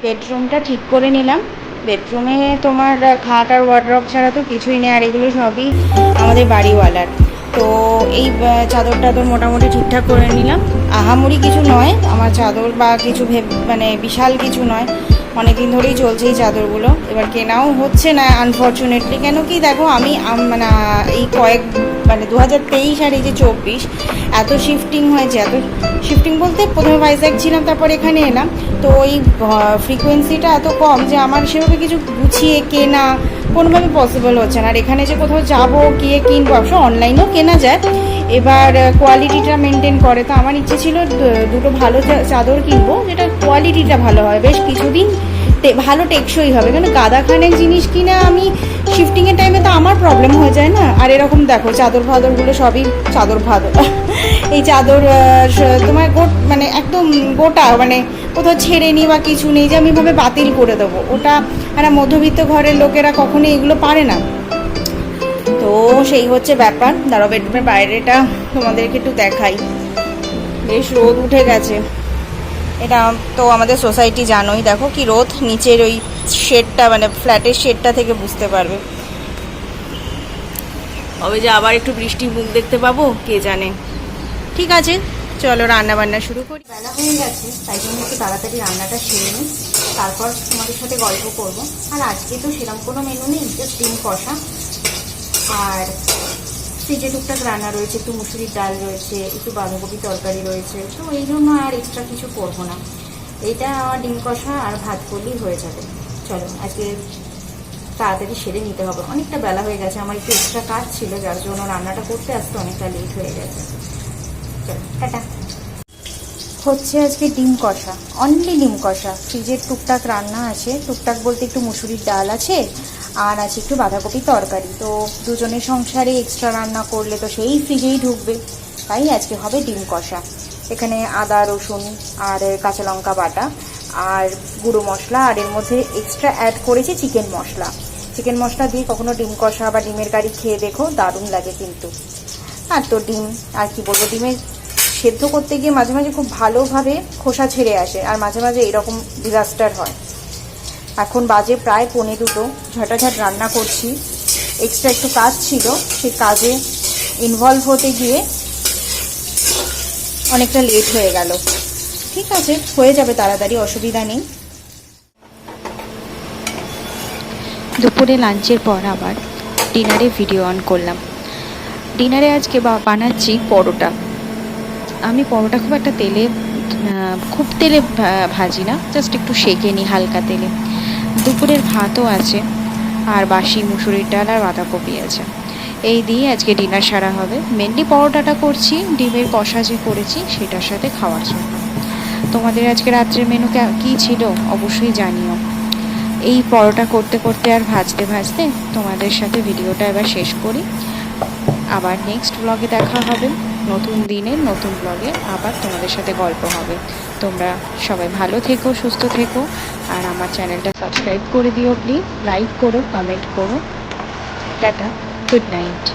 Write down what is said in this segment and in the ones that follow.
বেডরুমটা ঠিক করে নিলাম। বেডরুমে তোমার খাট আর ওয়ার্ড্রপ ছাড়া তো কিছুই নেই, আর এগুলো সবই আমাদের বাড়িওয়ালার। তো এই চাদর টাদর মোটামুটি ঠিকঠাক করে নিলাম। আহামরি কিছু নয় আমার চাদর, বা কিছু মানে বিশাল কিছু নয়। অনেক দিন ধরেই চলছে এই চাদরগুলো, এবার কেনাও হচ্ছে না আনফর্চুনেটলি। কেন কি দেখো, আমি মানে এই মানে 2023 আর এই যে 24 এত শিফটিং হয়েছে, এত শিফটিং বলতে প্রথমে ভাইজ্যাগ ছিলাম, তারপর এখানে এলাম। তো ওই ফ্রিকোয়েন্সিটা এত কম যে আমার সেভাবে কিছু গুছিয়ে কেনা কোনোভাবে পসিবল হচ্ছে না। আর এখানে যে কোথাও যাবো গিয়ে কিনবো, অবশ্য অনলাইনেও কেনা যায়, এবার কোয়ালিটিটা মেনটেন করে। তো আমার ইচ্ছে ছিল দুটো ভালো চাদর কিনবো, যেটা কোয়ালিটিটা ভালো হয়, বেশ কিছুদিন ভালো টেকসই হবে। কেন গাদাখানেক জিনিস কিনে আমি শিফটিংয়ের টাইমে তো আমার প্রবলেম হয়ে যায় না। আর এরকম দেখো চাদর ফাদরগুলো সবই চাদর ফাদর এই চাদর তোমার মানে একদম গোটা, মানে কোথাও ছেড়ে নি বা কিছু নেই যে আমি ভাবে বাতিল করে দেবো ওটা। একটা মধ্যবিত্ত ঘরের লোকেরা কখনোই এগুলো পারে না। তো সেই হচ্ছে ব্যাপার। দাঁড়াও বেডরুমের বাইরেটা তোমাদেরকে একটু দেখাই। বেশ রোদ উঠে গেছে। এটা তো আমাদের সোসাইটি জানোই, দেখো কি রোদ, নিচের ওই শেডটা মানে ফ্ল্যাটের শেডটা থেকে বুঝতে পারবে। তবে যে আবার একটু বৃষ্টি মুখ দেখতে পাবো কে জানে। ঠিক আছে, চলো রান্না বান্না শুরু করি। বেলা হয়ে গেছে, তাই জন্য একটু তাড়াতাড়ি রান্নাটা সেরে নিই, তারপর তোমাদের সাথে গল্প করব। আর আজকে তো সেরকম কোনো মেনু নেই, জাস্ট ডিম কষা আর ফ্রিজে টুকটাক রান্না রয়েছে, একটু মুসুরির ডাল রয়েছে, একটু বাঁধাকপি তরকারি রয়েছে। তো এই জন্য আর এক্সট্রা কিছু করবো না, এইটা আমার ডিম কষা আর ভাত করলেই হয়ে যাবে। চলো আজকে তাড়াতাড়ি সেরে নিতে হবে, অনেকটা বেলা হয়ে গেছে। আমার একটু এক্সট্রা কাজ ছিল, যার জন্য রান্নাটা করতে আসতে অনেকটা লেট হয়ে গেছে। চলো টাটা। হচ্ছে আজকে ডিম কষা, অনলি ডিম কষা। ফ্রিজের টুকটাক রান্না আছে, টুকটাক বলতে একটু মুসুরির ডাল আছে, আর আছে একটু বাঁধাকপি তরকারি। তো দুজনের সংসারে এক্সট্রা রান্না করলে তো সেই ফ্রিজেই ঢুকবে, তাই আজকে হবে ডিম কষা। এখানে আদা রসুন আর কাঁচা লঙ্কা বাটা আর গুঁড়ো মশলা, আর এর মধ্যে এক্সট্রা অ্যাড করেছি চিকেন মশলা। চিকেন মশলা দিয়ে কখনো ডিম কষা বা ডিমের কারি খেয়ে দেখো, দারুণ লাগে কিন্তু। আর তো ডিম, আর কি বলবো, ডিমের সেদ্ধ করতে গিয়ে মাঝে মাঝে খুব ভালোভাবে খোসা ছেড়ে আসে, আর মাঝে মাঝে এরকম ডিজাস্টার হয়। এখন বাজে প্রায় 1:45, ঝটাঝট রান্না করছি। এক্সট্রা একটু কাজ ছিল, সেই কাজে ইনভলভ হতে গিয়ে অনেকটা লেট হয়ে গেল। ঠিক আছে, হয়ে যাবে তাড়াতাড়ি, অসুবিধা নেই। দুপুরে লাঞ্চের পর আবার ডিনারে ভিডিও অন করলাম। ডিনারে আজকে বানাচ্ছি পরোটা। আমি পরোটা খুব তেলে ভাজি না, জাস্ট একটু সেঁকে নিই হালকা তেলে। দুপুরের ভাতও আছে, আর বাসি মুসুরির ডাল আর বাঁধাকপি আছে। এই দিয়ে আজকে ডিনার সারা হবে। মেনলি পরোটাটা করছি ডিমের কষা যে করেছি সেটার সাথে খাওয়ার জন্য। তোমাদের আজকে রাত্রের মেনু কী ছিল অবশ্যই জানিও। এই পরোটা করতে করতে আর ভাজতে ভাজতে তোমাদের সাথে ভিডিওটা এবার শেষ করি। আবার নেক্সট ব্লগে দেখা হবে, নতুন দিনের নতুন ব্লগে আবার তোমাদের সাথে গল্প হবে। তোমরা সবাই ভালো থেকো, সুস্থ থেকো, আর আমার চ্যানেলটা সাবস্ক্রাইব করে দিও প্লিজ, লাইক করো, কমেন্ট করো। Tata, good night.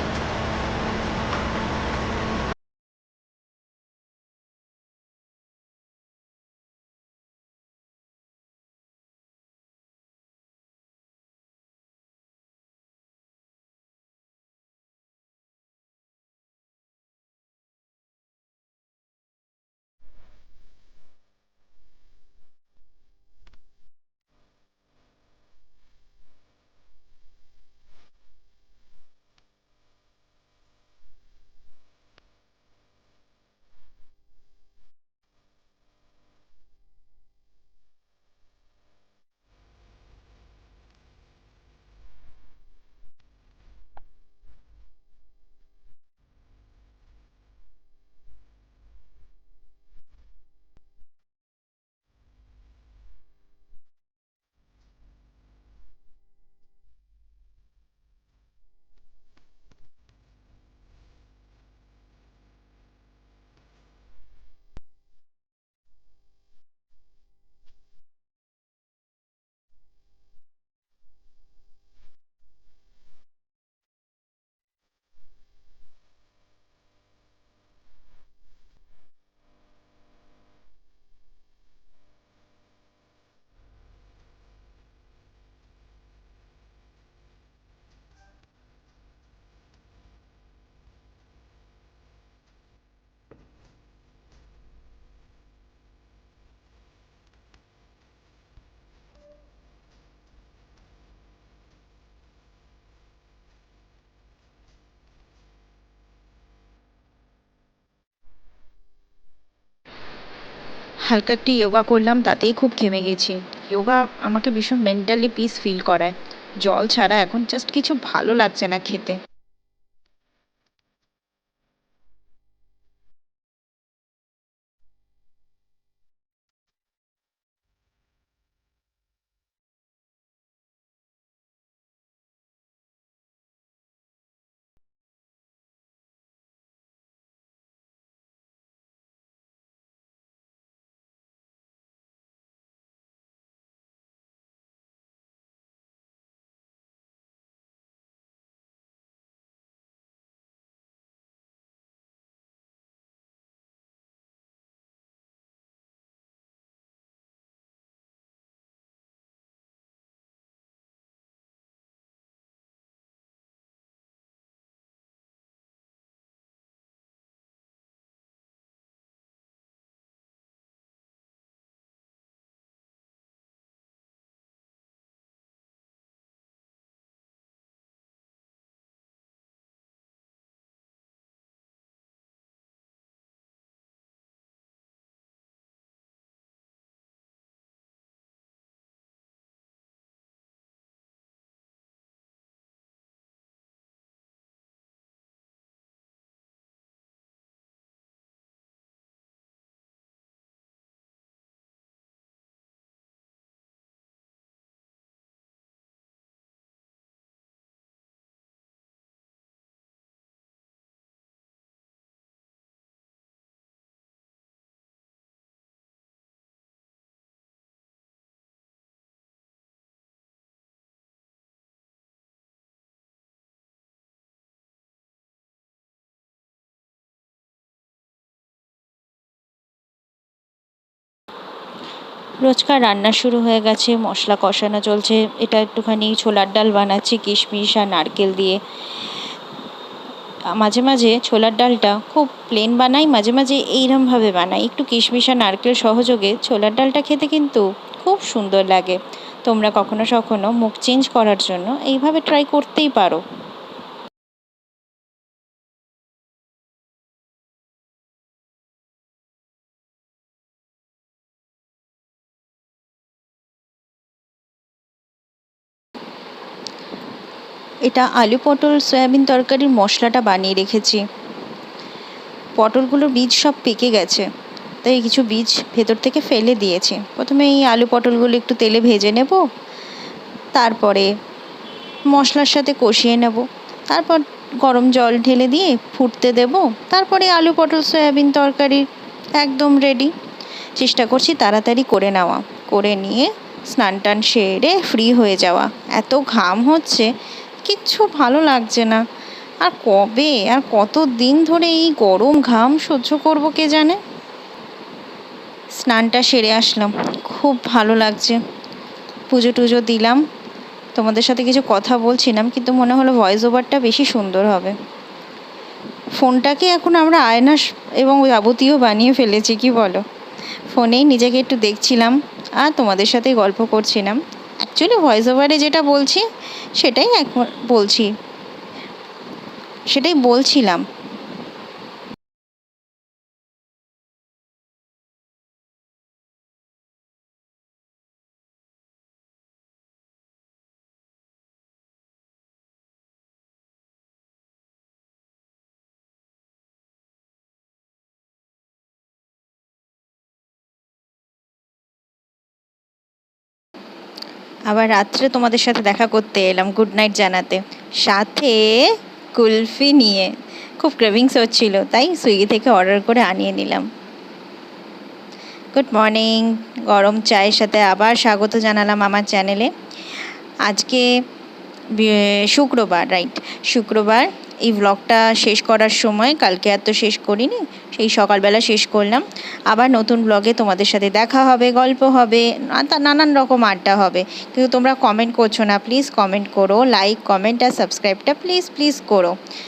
হালকা একটু যোগা করলাম, তাতেই খুব ঘেমে গেছি। যোগা আমাকে ভীষণ মেন্টালি পিস ফিল করায়। জল ছাড়া এখন জাস্ট কিছু ভালো লাগছে না খেতে। রোজকার রান্না শুরু হয়ে গেছে, মশলা কষানো চলছে। এটা একটুখানি ছোলার ডাল বানাচ্ছি কিশমিশ আর নারকেল দিয়ে। মাঝে মাঝে ছোলার ডালটা খুব প্লেন বানাই, মাঝে মাঝে এইরমভাবে বানাই, একটু কিশমিশ আর নারকেল সহযোগে ছোলার ডালটা খেতে কিন্তু খুব সুন্দর লাগে। তোমরা কখনো কখনো মুখ চেঞ্জ করার জন্য এইভাবে ট্রাই করতেই পারো। এটা আলু পটল সয়াবিন তরকারির মশলাটা বানিয়ে রেখেছি। পটলগুলোর বীজ সব পেকে গেছে, তাই কিছু বীজ ভেতর থেকে ফেলে দিয়েছি। প্রথমে এই আলু পটলগুলো একটু তেলে ভেজে নেব, তারপরে মশলার সাথে কষিয়ে নেব, তারপর গরম জল ঢেলে দিয়ে ফুটতে দেব, তারপরে আলু পটল সয়াবিন তরকারি একদম রেডি। চেষ্টা করছি তাড়াতাড়ি করে নেওয়া, করে নিয়ে স্নান টান সেরে ফ্রি হয়ে যাওয়া। এত ঘাম হচ্ছে, কিচ্ছু ভালো লাগছে না। আর কবে আর কত দিন ধরে এই গরম ঘাম সহ্য করব কে জানে। স্নানটা সেরে আসলাম, খুব ভালো লাগছে। পুজো টুজো দিলাম, তোমাদের সাথে কিছু কথা বলছিলাম, কিন্তু মনে হলো ভয়েস ওভারটা বেশি সুন্দর হবে। ফোনটাকে এখন আমরা আয়না এবং যাবতীয় বানিয়ে ফেলেছি, কি বলো? ফোনেই নিজেকে একটু দেখছিলাম আর তোমাদের সাথে গল্প করছিলাম। অ্যাকচুয়ালি ভয়েস ওভারে যেটা বলছি সেটাই এখন বলছি, সেটাই বলছিলাম। আবার রাত্রে তোমাদের সাথে দেখা করতে এলাম গুড নাইট জানাতে, সাথে কুলফি নিয়ে। খুব ক্রেভিংস হচ্ছিল, তাই সুইগি থেকে অর্ডার করে আনিয়ে নিলাম। গুড মর্নিং, গরম চায়ের সাথে আবার স্বাগত জানালাম আমার চ্যানেলে। আজকে শুক্রবার, রাইট, শুক্রবার। এই ব্লগটা শেষ করার সময়, কালকে আর তো শেষ করিনি, সেই সকালবেলা শেষ করলাম। আবার নতুন ব্লগে তোমাদের সাথে দেখা হবে, গল্প হবে, নানান রকম আড্ডা হবে। কিন্তু তোমরা কমেন্ট করছো না, প্লিজ কমেন্ট করো, লাইক কমেন্ট আর সাবস্ক্রাইবটা প্লিজ প্লিজ করো।